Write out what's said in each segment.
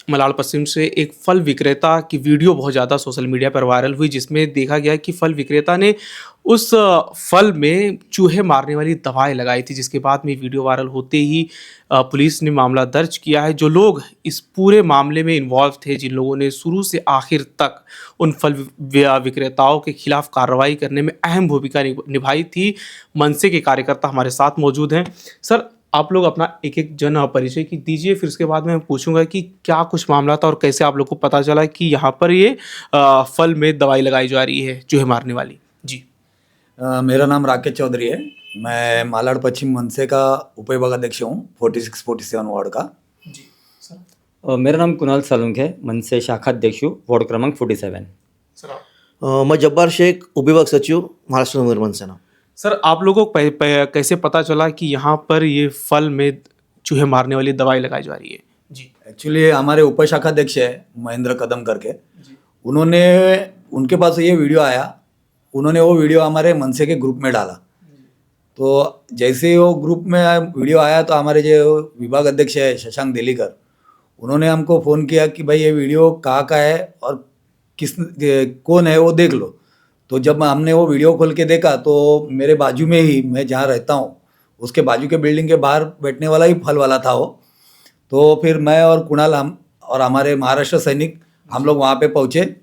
मलाड पश्चिम से एक फल विक्रेता की वीडियो बहुत ज़्यादा सोशल मीडिया पर वायरल हुई, जिसमें देखा गया कि फल विक्रेता ने उस फल में चूहे मारने वाली दवाई लगाई थी, जिसके बाद में वीडियो वायरल होते ही पुलिस ने मामला दर्ज किया है। जो लोग इस पूरे मामले में इन्वॉल्व थे, जिन लोगों ने शुरू से आखिर तक उन फल विक्रेताओं के खिलाफ कार्रवाई करने में अहम भूमिका निभाई थी, मनसे के कार्यकर्ता हमारे साथ मौजूद हैं। सर, आप लोग अपना एक-एक जन परिचय की दीजिए, फिर उसके बाद मैं पूछूँगा कि क्या कुछ मामला था और कैसे आप लोग को पता चला कि यहाँ पर ये फल में दवाई लगाई जा रही है चूहे मारने वाली? जी। मेरा नाम राकेश चौधरी है। मैं मालाड पश्चिम मनसे का उपविभागाध्यक्ष हूँ 46-47 वार्ड का। जी, सर। मेरा नाम कुणाल सालुंखे है, मनसे शाखाध्यक्ष हूँ, वार्ड क्रमांक 47। सर आप? मैं जब्बार शेख उपविभाग सचिव महाराष्ट्र नगर मनसेना। सर, आप लोगों को कैसे पता चला कि यहाँ पर ये फल में चूहे मारने वाली दवाई लगाई जा रही है? जी। एक्चुअली हमारे उपशाखाध्यक्ष है महेंद्र कदम करके, उनके पास ये वीडियो आया, उन्होंने वो वीडियो हमारे मनसे के ग्रुप में डाला। तो जैसे ही वो ग्रुप में वीडियो आया तो हमारे जो विभाग अध्यक्ष है शशांक दिलीकर, उन्होंने हमको फ़ोन किया कि भाई ये वीडियो कहाँ का है और कौन है वो देख लो। तो जब हमने वो वीडियो खोल के देखा तो मेरे बाजू में ही, मैं जहाँ रहता हूँ उसके बाजू के बिल्डिंग के बाहर बैठने वाला ही फल वाला था वो। तो फिर मैं और कुणाल हम और हमारे महाराष्ट्र सैनिक हम लोग वहाँ पे पहुँचे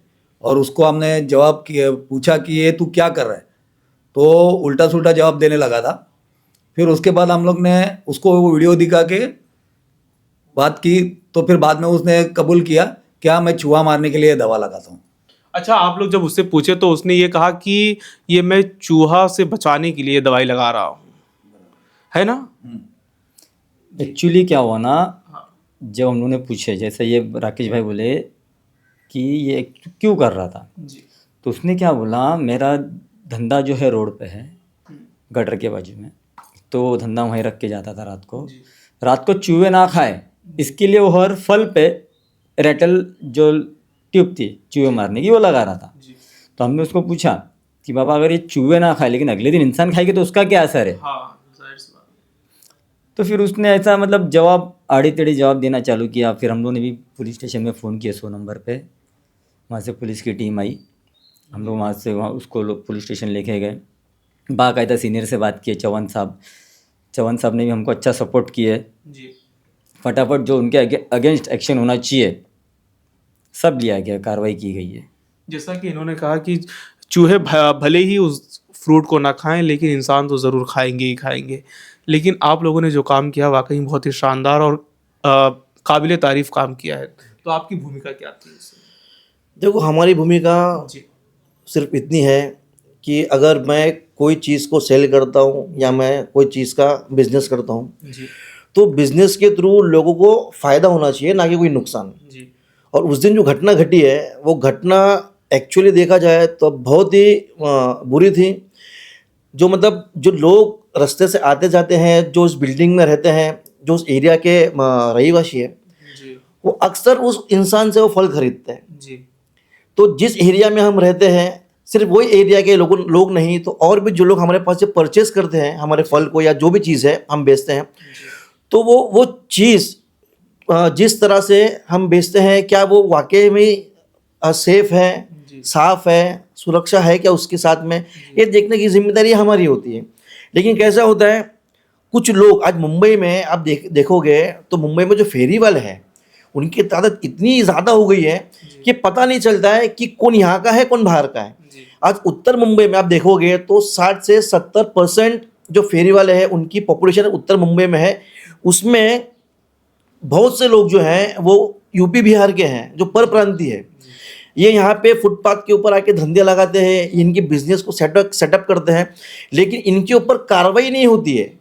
और उसको हमने पूछा कि ये तू क्या कर रहा है, तो उल्टा सुल्टा जवाब देने लगा था। फिर उसके बाद हम लोग ने उसको वो वीडियो दिखा के बात की, तो फिर बाद में उसने कबूल किया क्या मैं चूहा मारने के लिए दवा लगाता हूँ। अच्छा, आप लोग जब उससे पूछे तो उसने ये कहा कि ये मैं चूहा से बचाने के लिए दवाई लगा रहा हूँ, है ना? एक्चुअली क्या हुआ ना, जब हम लोगों ने पूछे, जैसे ये राकेश भाई बोले कि ये क्यों कर रहा था, तो उसने क्या बोला, मेरा धंधा जो है रोड पे है, गटर के बाजू में, तो धंधा वहीं रख के जाता था रात को चूहे ना खाए इसके लिए वो हर फल पे रेटल जो ट्यूब थी चूहे मारने की वो लगा रहा था। तो हमने उसको पूछा कि बाबा अगर ये चूहे ना खाए लेकिन अगले दिन इंसान खाएंगे तो उसका क्या असर है? तो फिर उसने ऐसा मतलब जवाब आड़ी टेढ़ी जवाब देना चालू किया। फिर हम लोगों ने भी पुलिस स्टेशन में फ़ोन किया 100 नंबर पे, वहाँ से पुलिस की टीम आई, हम लोग वहाँ उसको पुलिस स्टेशन लेके गए। बाकायदा सीनियर से बात किए, चौहान साहब ने भी हमको अच्छा सपोर्ट किए। फटाफट जो उनके अगेंस्ट एक्शन होना चाहिए सब लिया गया, कार्रवाई की गई है। जैसा कि इन्होंने कहा कि चूहे भले ही उस फ्रूट को ना खाएं लेकिन इंसान तो ज़रूर खाएंगे ही खाएंगे, लेकिन आप लोगों ने जो काम किया वाकई बहुत ही शानदार और काबिले तारीफ काम किया है। तो आपकी भूमिका क्या थी इसमें? देखो, हमारी भूमिका सिर्फ इतनी है कि अगर मैं कोई चीज़ को सेल करता हूँ या मैं कोई चीज़ का बिजनेस करता हूँ तो बिजनेस के थ्रू लोगों को फ़ायदा होना चाहिए, ना कि कोई नुकसान। और उस दिन जो घटना घटी है वो घटना एक्चुअली देखा जाए तो बहुत ही बुरी थी। जो मतलब जो लोग रास्ते से आते जाते हैं, जो उस बिल्डिंग में रहते हैं, जो उस एरिया के रहीवासी है, वो अक्सर उस इंसान से वो फल खरीदते हैं। तो जिस एरिया में हम रहते हैं सिर्फ वही एरिया के लोग नहीं तो और भी जो लोग हमारे पास से परचेस करते हैं हमारे फल को या जो भी चीज़ है हम बेचते हैं, तो वो चीज़ जिस तरह से हम बेचते हैं क्या वो वाकई में सेफ है, साफ है, सुरक्षा है क्या उसके साथ में, ये देखने की जिम्मेदारी हमारी होती है। लेकिन कैसा होता है, कुछ लोग आज मुंबई में आप देखोगे तो मुंबई में जो फेरी वाले हैं उनकी तादाद इतनी ज़्यादा हो गई है कि पता नहीं चलता है कि कौन यहाँ का है कौन बाहर का है। आज उत्तर मुंबई में आप देखोगे तो 60 से 70% जो फेरी वाले हैं उनकी पॉपुलेशन उत्तर मुंबई में है। उसमें बहुत से लोग जो हैं वो यूपी बिहार के हैं, जो परप्रांतीय है। ये यहाँ पे फुटपाथ के ऊपर आके धंधे लगाते हैं, इनके बिजनेस को सेटअप करते हैं, लेकिन इनके ऊपर कार्रवाई नहीं होती है।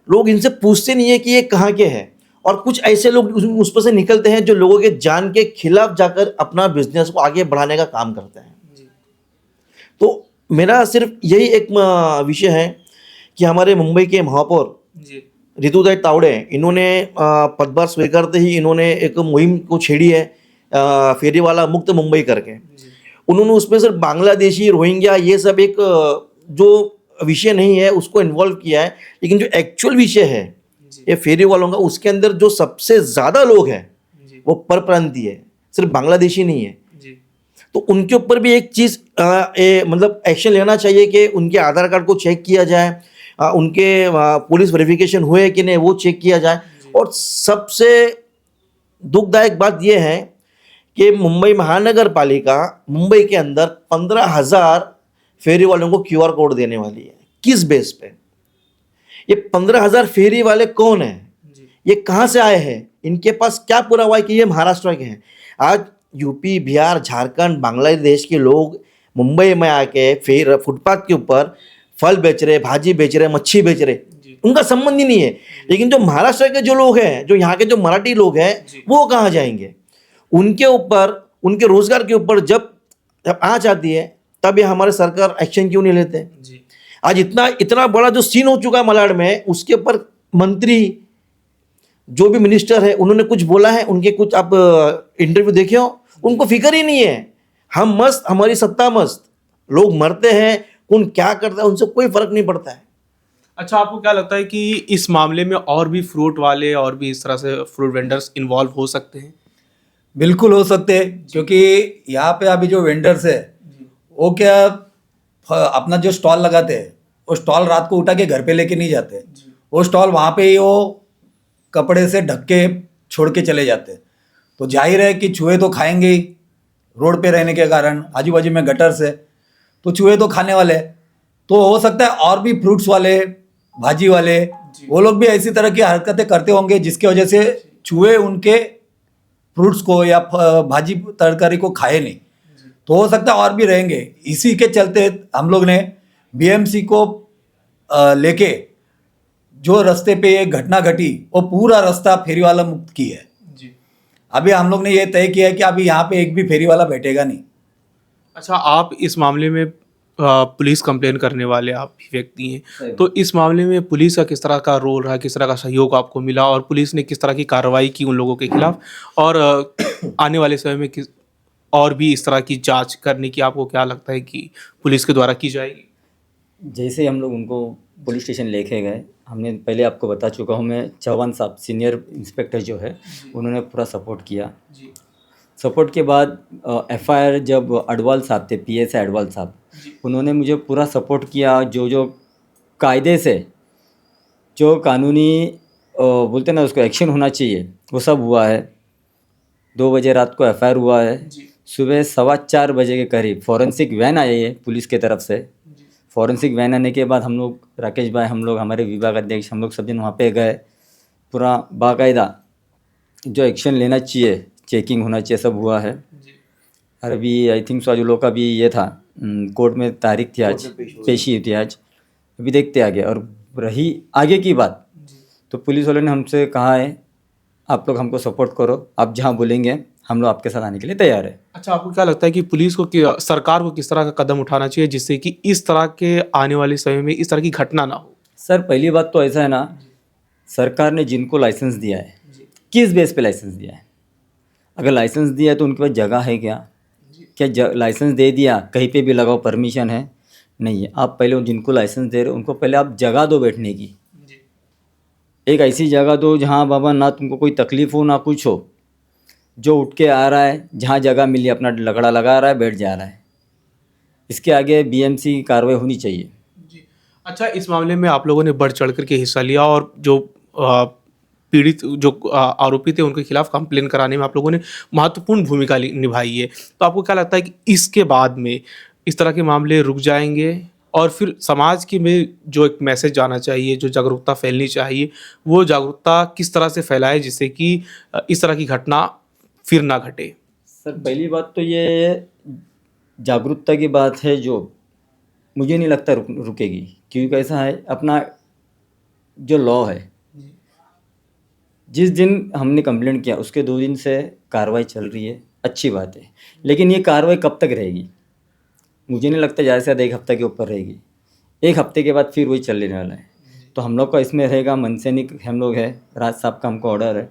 लोग इनसे पूछते नहीं है कि ये कहाँ के हैं। और कुछ ऐसे लोग उस पर से निकलते हैं जो लोगों के जान के खिलाफ जाकर अपना बिजनेस को आगे बढ़ाने का काम करते हैं। तो मेरा सिर्फ यही एक विषय है कि हमारे मुंबई के महापौर ऋतुदाई तावड़े, इन्होंने पदभार स्वीकारते ही इन्होंने एक मुहिम को छेड़ी है, फेरी वाला मुक्त मुंबई करके। उन्होंने उसमें सिर्फ बांग्लादेशी, रोहिंग्या ये सब एक जो विषय नहीं है उसको इन्वॉल्व किया है, लेकिन जो एक्चुअल विषय है ये फेरी वालों का, उसके अंदर जो सबसे ज़्यादा लोग हैं वो परप्रांतीय है, सिर्फ बांग्लादेशी नहीं है। जी तो उनके ऊपर भी एक चीज़ मतलब एक्शन लेना चाहिए कि उनके आधार कार्ड को चेक किया जाए, उनके पुलिस वेरिफिकेशन हुए कि नहीं वो चेक किया जाए। और सबसे दुखदायक बात यह है कि मुंबई महानगर पालिका मुंबई के अंदर 15,000 फेरी वालों को क्यूआर कोड देने वाली है। किस बेस पे? ये 15,000 फेरी वाले कौन हैं? ये कहाँ से आए हैं? इनके पास क्या पुरावा है कि ये महाराष्ट्र के हैं? आज यूपी, बिहार, झारखंड, बांग्लादेश के लोग मुंबई में आके फिर फुटपाथ के ऊपर फल बेच रहे, भाजी बेच रहे, मच्छी बेच रहे, उनका संबंध ही नहीं है। लेकिन जो महाराष्ट्र के जो लोग हैं, जो यहाँ के जो मराठी लोग हैं, वो कहाँ जाएंगे? उनके ऊपर, उनके रोजगार के ऊपर जब आँच आती है तब ये हमारे सरकार एक्शन क्यों नहीं लेते? आज इतना बड़ा जो सीन हो चुका है मलाड में, उसके ऊपर मंत्री जो भी मिनिस्टर है उन्होंने कुछ बोला है? उनके कुछ आप इंटरव्यू देखे हो? उनको फिक्र ही नहीं है। हम मस्त, हमारी सत्ता मस्त, लोग मरते हैं, कौन क्या करता है उनसे कोई फर्क नहीं पड़ता है। अच्छा, आपको क्या लगता है कि इस मामले में और भी फ्रूट वाले और भी इस तरह से फ्रूट वेंडर्स इन्वॉल्व हो सकते हैं? बिल्कुल हो सकते हैं, क्योंकि यहाँ पे अभी जो वेंडर्स है वो क्या अपना जो स्टॉल लगाते हैं वो स्टॉल रात को उठा के घर पे लेके नहीं जाते, वो स्टॉल वहाँ पे ही वो कपड़े से ढक के छोड़ के चले जाते हैं। तो जाहिर है कि चूहे तो खाएंगे ही, रोड पे रहने के कारण, आजू बाजू में गटर्स है तो चूहे तो खाने वाले हैं। तो हो सकता है और भी फ्रूट्स वाले, भाजी वाले, वो लोग भी ऐसी तरह की हरकतें करते होंगे जिसकी वजह से चूहे उनके फ्रूट्स को या भाजी तरकारी को खाए नहीं। तो हो सकता है और भी रहेंगे। इसी के चलते हम लोग ने बीएमसी को लेके जो रास्ते पे ये घटना घटी वो पूरा रास्ता फेरी वाला मुक्त की है। अभी हम लोग ने ये तय किया है कि अभी यहाँ पे एक भी फेरी वाला बैठेगा नहीं। अच्छा, आप इस मामले में पुलिस कंप्लेन करने वाले आप भी व्यक्ति हैं, तो इस मामले में पुलिस का किस तरह का रोल रहा, किस तरह का सहयोग आपको मिला और पुलिस ने किस तरह की कार्रवाई की उन लोगों के खिलाफ, और आने वाले समय में किस और भी इस तरह की जांच करने की आपको क्या लगता है कि पुलिस के द्वारा की जाएगी? जैसे हम लोग उनको पुलिस स्टेशन लेके गए, हमने पहले आपको बता चुका हूँ मैं, चौहान साहब सीनियर इंस्पेक्टर जो है उन्होंने पूरा सपोर्ट किया। सपोर्ट के बाद एफआईआर जब अडवाल साहब थे, पीएसआई अडवाल साहब, उन्होंने मुझे पूरा सपोर्ट किया। जो कायदे से जो कानूनी बोलते ना उसको एक्शन होना चाहिए वो सब हुआ है। 2 बजे रात को एफआईआर हुआ है। सुबह 4:15 बजे के करीब फॉरेंसिक वैन आई है पुलिस के तरफ से। फॉरेंसिक वैन आने के बाद हम लोग, राकेश भाई, हम लोग, हमारे विभाग अध्यक्ष, हम लोग सब दिन वहाँ पे गए। पूरा बाकायदा जो एक्शन लेना चाहिए, चेकिंग होना चाहिए, सब हुआ है। और अभी आई थिंक सो आज लोग का भी ये था, कोर्ट में तारीख थी, आज पेशी थी आज, अभी देखते आगे। और रही आगे की बात, तो पुलिस वालों ने हमसे कहा है आप लोग हमको सपोर्ट करो, आप जहाँ बोलेंगे हम लोग आपके साथ आने के लिए तैयार है। अच्छा, आपको क्या लगता है कि पुलिस को, सरकार को किस तरह का कदम उठाना चाहिए जिससे कि इस तरह के आने वाले समय में इस तरह की घटना ना हो? सर, पहली बात तो ऐसा है ना, सरकार ने जिनको लाइसेंस दिया है, किस बेस पे लाइसेंस दिया है? अगर लाइसेंस दिया है तो उनके पास जगह है क्या लाइसेंस दे दिया कहीं पे भी लगाओ, परमिशन है? नहीं है। आप पहले जिनको लाइसेंस दे रहे हो उनको पहले आप जगह दो बैठने की। एक ऐसी जगह दो जहाँ बाबा ना तुमको कोई तकलीफ हो ना कुछ हो, जो उठ के आ रहा है जहाँ जगह मिली अपना लगड़ा लगा रहा है, बैठ जा रहा है। इसके आगे बीएमसी की कार्रवाई होनी चाहिए। अच्छा, इस मामले में आप लोगों ने बढ़ चढ़ करके हिस्सा लिया और जो पीड़ित, जो आरोपी थे, उनके खिलाफ कंप्लेन कराने में आप लोगों ने महत्वपूर्ण भूमिका निभाई है। तो आपको क्या लगता है कि इसके बाद में इस तरह के मामले रुक जाएंगे और फिर समाज के में जो एक मैसेज जाना चाहिए, जो जागरूकता फैलनी चाहिए, वो जागरूकता किस तरह से फैलाए जिससे कि इस तरह की घटना फिर ना घटे? सर, पहली बात तो ये जागरूकता की बात है, जो मुझे नहीं लगता रुकेगी। क्योंकि कैसा है, अपना जो लॉ है, जिस दिन हमने कंप्लेंट किया उसके 2 दिन से कार्रवाई चल रही है, अच्छी बात है। लेकिन ये कार्रवाई कब तक रहेगी? मुझे नहीं लगता ज़्यादा से ज़्यादा 1 हफ्ते के ऊपर रहेगी। 1 हफ्ते के बाद फिर वही चलने वाला है। तो हम लोग का इसमें रहेगा, मन से नहीं, हम लोग है, राज साहब का हमको ऑर्डर है,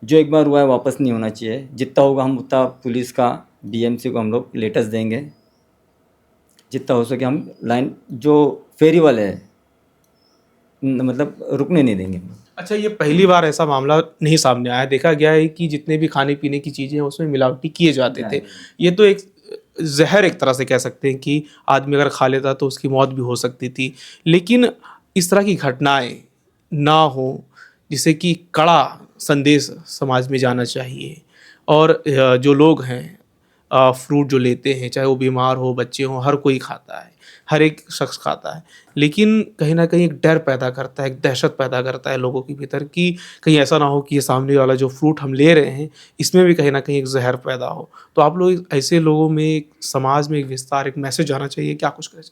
जो एक बार हुआ है वापस नहीं होना चाहिए। जितना होगा हम उतना पुलिस का, बीएमसी को हम लोग लेटेस्ट देंगे, जितना हो सके हम लाइन जो फेरी वाले हैं मतलब रुकने नहीं देंगे। अच्छा, ये पहली बार ऐसा मामला नहीं सामने आया। देखा गया है कि जितने भी खाने पीने की चीज़ें हैं उसमें मिलावटी किए जाते थे। ये तो एक ज़हर एक तरह से कह सकते हैं कि आदमी अगर खा लेता तो उसकी मौत भी हो सकती थी। लेकिन इस तरह की घटनाएँ ना हो, जिससे कि कड़ा संदेश समाज में जाना चाहिए। और जो लोग हैं फ्रूट जो लेते हैं, चाहे वो बीमार हो, बच्चे हों, हर कोई खाता है, हर एक शख्स खाता है। लेकिन कहीं न कहीं एक डर पैदा करता है, एक दहशत पैदा करता है लोगों के भीतर कि कहीं ऐसा ना हो कि ये सामने वाला जो फ्रूट हम ले रहे हैं, इसमें भी कहीं न कहीं एक ज़हर पैदा हो। तो आप लोग ऐसे लोगों में एक समाज में एक विस्तार, एक मैसेज जाना चाहिए, क्या कुछ कहें?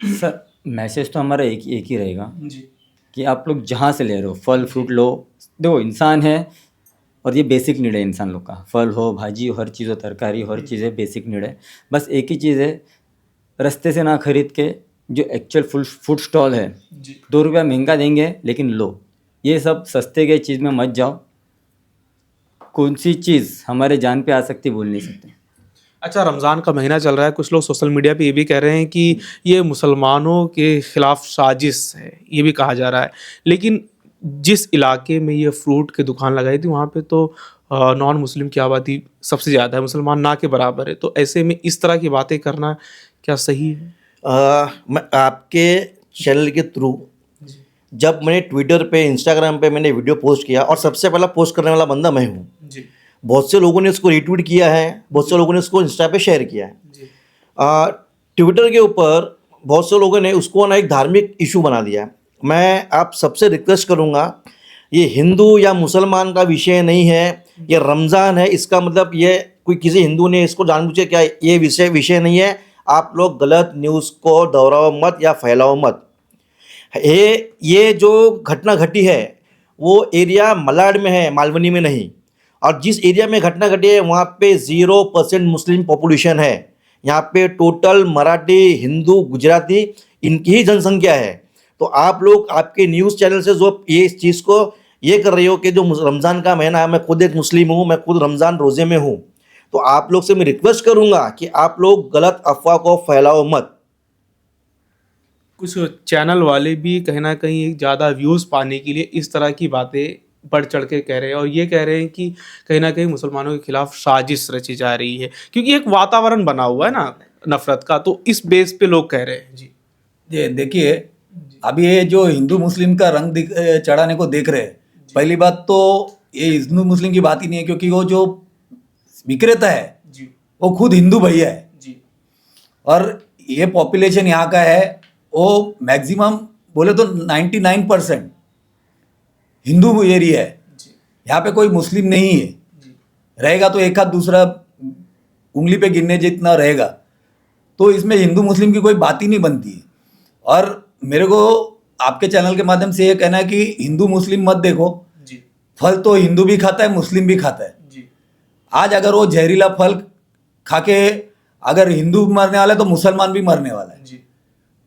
सर मैसेज तो हमारा एक ही रहेगा जी, कि आप लोग जहाँ से ले रहे हो फल फ्रूट लो। देखो इंसान है और ये बेसिक नीड है इंसान लोग का, फल हो भाजी हो हर चीज़ हो तरकारी हो हर चीज़ है बेसिक नीड है। बस एक ही चीज़ है, रास्ते से ना खरीद के जो एक्चुअल फूड स्टॉल है जी। 2 रुपया महंगा देंगे लेकिन लो, ये सब सस्ते के चीज़ में मत जाओ। कौन सी चीज़ हमारे जान पे आ सकती बोल नहीं सकते। अच्छा, रमज़ान का महीना चल रहा है, कुछ लोग सोशल मीडिया पे ये भी कह रहे हैं कि ये मुसलमानों के खिलाफ साजिश है, ये भी कहा जा रहा है। लेकिन जिस इलाके में ये फ्रूट की दुकान लगाई थी, वहाँ पे तो नॉन मुस्लिम की आबादी सबसे ज़्यादा है, मुसलमान ना के बराबर है। तो ऐसे में इस तरह की बातें करना क्या सही है? मैं आपके चैनल के थ्रू जब मैंने ट्विटर पे इंस्टाग्राम पे मैंने वीडियो पोस्ट किया और सबसे पहला पोस्ट करने वाला बंदा मैं हूँ। जी, बहुत से लोगों ने उसको रीट्वीट किया है, बहुत से लोगों ने उसको इंस्टा पे शेयर किया है। जी, ट्विटर के ऊपर बहुत से लोगों ने उसको ना एक धार्मिक इशू बना दिया है। मैं आप सबसे रिक्वेस्ट करूँगा, ये हिंदू या मुसलमान का विषय नहीं है, ये रमज़ान है। इसका मतलब ये कोई किसी हिंदू ने इसको जानबूझ के क्या, ये विषय नहीं है। आप लोग गलत न्यूज़ को दोहराओ मत या फैलाओ मत। ये जो घटना घटी है वो एरिया मलाड में है, मालवनी में नहीं। और जिस एरिया में घटना घटी है वहाँ पे 0% मुस्लिम पॉपुलेशन है। यहाँ पे टोटल मराठी, हिंदू, गुजराती इनकी ही जनसंख्या है। तो आप लोग आपके न्यूज़ चैनल से जो ये इस चीज़ को ये कर रहे हो कि जो रमज़ान का महीना है, मैं खुद एक मुस्लिम हूँ, मैं खुद रमज़ान रोज़े में हूँ, तो आप लोग से मैं रिक्वेस्ट करूँगा कि आप लोग गलत अफवाह को फैलाओ मत। कुछ चैनल वाले भी कहीं न कहीं एक ज़्यादा व्यूज़ पाने के लिए इस तरह की बातें बढ़ चढ़ के कह रहे हैं और ये कह रहे हैं कि कहीं न कहीं मुसलमानों के खिलाफ साजिश रची जा रही है। क्योंकि एक वातावरण बना हुआ है ना नफ़रत का, तो इस बेस पे लोग कह रहे हैं। जी। ये देखिए, अभी ये जो हिंदू मुस्लिम का रंग चढ़ाने को देख रहे हैं, पहली बात तो ये हिंदू मुस्लिम की बात ही नहीं है, क्योंकि वो जो विक्रेता है जी, वो खुद हिंदू भैया है। जी, और ये पॉपुलेशन यहाँ का है, वो मैक्सिमम बोले तो 99% हिंदू एरिया है। जी, यहाँ पे कोई मुस्लिम नहीं है। जी, रहेगा तो एक आध दूसरा उंगली पे गिनने जितना रहेगा। तो इसमें हिंदू मुस्लिम की कोई बात ही नहीं बनती है। और मेरे को आपके चैनल के माध्यम से ये कहना है कि हिंदू मुस्लिम मत देखो, जी, फल तो हिंदू भी खाता है, मुस्लिम भी खाता है। जी, आज अगर वो जहरीला फल खा के अगर हिंदू मरने वाला है तो मुसलमान भी मरने वाला है। जी,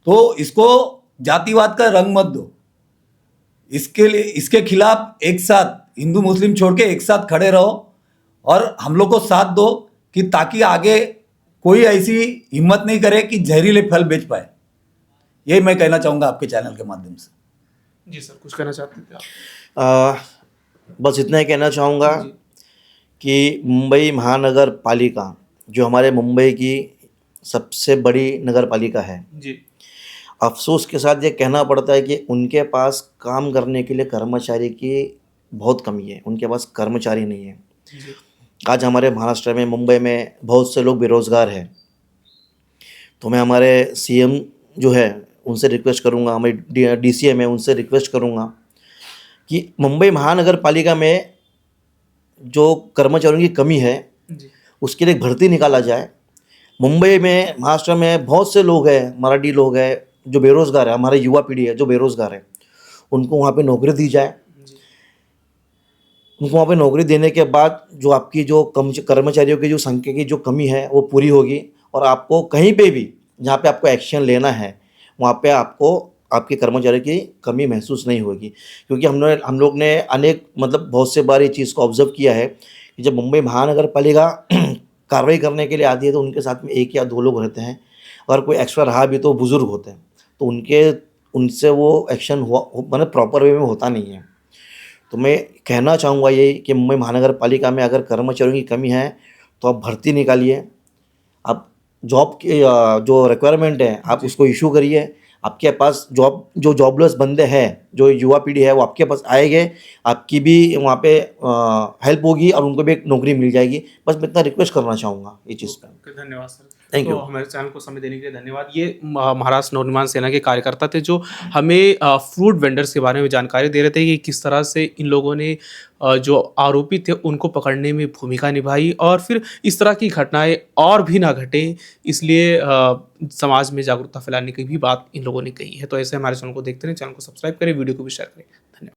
तो इसको जातिवाद का रंग मत दो। इसके लिए इसके खिलाफ एक साथ हिंदू मुस्लिम छोड़ के एक साथ खड़े रहो और हम लोग को साथ दो, कि ताकि आगे कोई ऐसी हिम्मत नहीं करे कि जहरीले फल बेच पाए। यही मैं कहना चाहूँगा आपके चैनल के माध्यम से। जी सर, कुछ कहना चाहते थे आप? बस इतना ही कहना चाहूँगा जी, कि मुंबई महानगर पालिका जो हमारे मुंबई की सबसे बड़ी नगर पालिका है, जी, अफसोस के साथ ये कहना पड़ता है कि उनके पास काम करने के लिए कर्मचारी की बहुत कमी है। उनके पास कर्मचारी नहीं है। जी, आज हमारे महाराष्ट्र में, मुंबई में बहुत से लोग बेरोज़गार हैं। तो मैं हमारे सीएम जो है उनसे रिक्वेस्ट करूँगा, हमारे डीसीएम है उनसे रिक्वेस्ट करूँगा कि मुंबई महानगर पालिका में जो कर्मचारियों की कमी है जी, उसके लिए भर्ती निकाला जाए। मुंबई में, महाराष्ट्र में बहुत से लोग हैं, मराठी लोग हैं जो बेरोज़गार है, हमारी युवा पीढ़ी है जो बेरोज़गार है, उनको वहाँ पे नौकरी दी जाए। जी, उनको वहाँ पे नौकरी देने के बाद जो आपकी जो कर्मचारियों की जो संख्या की जो कमी है वो पूरी होगी। और आपको कहीं पे भी जहाँ पे आपको एक्शन लेना है वहाँ पे आपको आपके कर्मचारियों की कमी महसूस नहीं होगी। क्योंकि हम लोग ने अनेक बहुत से बार ये चीज़ को ऑब्ज़र्व किया है कि जब मुंबई महानगर पालिका कार्रवाई करने के लिए आती है तो उनके साथ में 1 या 2 लोग रहते हैं। अगर कोई एक्स्ट्रा रहा भी तो बुज़ुर्ग होते हैं, तो उनसे वो एक्शन मतलब प्रॉपर वे में होता नहीं है। तो मैं कहना चाहूँगा ये कि मुंबई महानगर पालिका में अगर कर्मचारियों की कमी है तो आप भर्ती निकालिए, आप जॉब की जो रिक्वायरमेंट है आप उसको इशू करिए। आपके पास जो जॉबलेस बंदे हैं, जो युवा पीढ़ी है वो आपके पास आएंगे, आपकी भी वहाँ पे हेल्प होगी और उनको भी एक नौकरी मिल जाएगी। बस मैं इतना रिक्वेस्ट करना चाहूँगा ये चीज़ पे। ओके, धन्यवाद सर। Thank तो you. हमारे चैनल को समय देने के लिए धन्यवाद। ये महाराष्ट्र नवनिर्माण सेना के कार्यकर्ता थे जो हमें फ्रूट वेंडर्स के बारे में जानकारी दे रहे थे कि किस तरह से इन लोगों ने जो आरोपी थे उनको पकड़ने में भूमिका निभाई और फिर इस तरह की घटनाएं और भी ना घटें, इसलिए समाज में जागरूकता फैलाने की भी बात इन लोगों ने कही है। तो ऐसे हमारे चैनल को देखते रहें, चैनल को सब्सक्राइब करें, वीडियो को भी शेयर करें। धन्यवाद।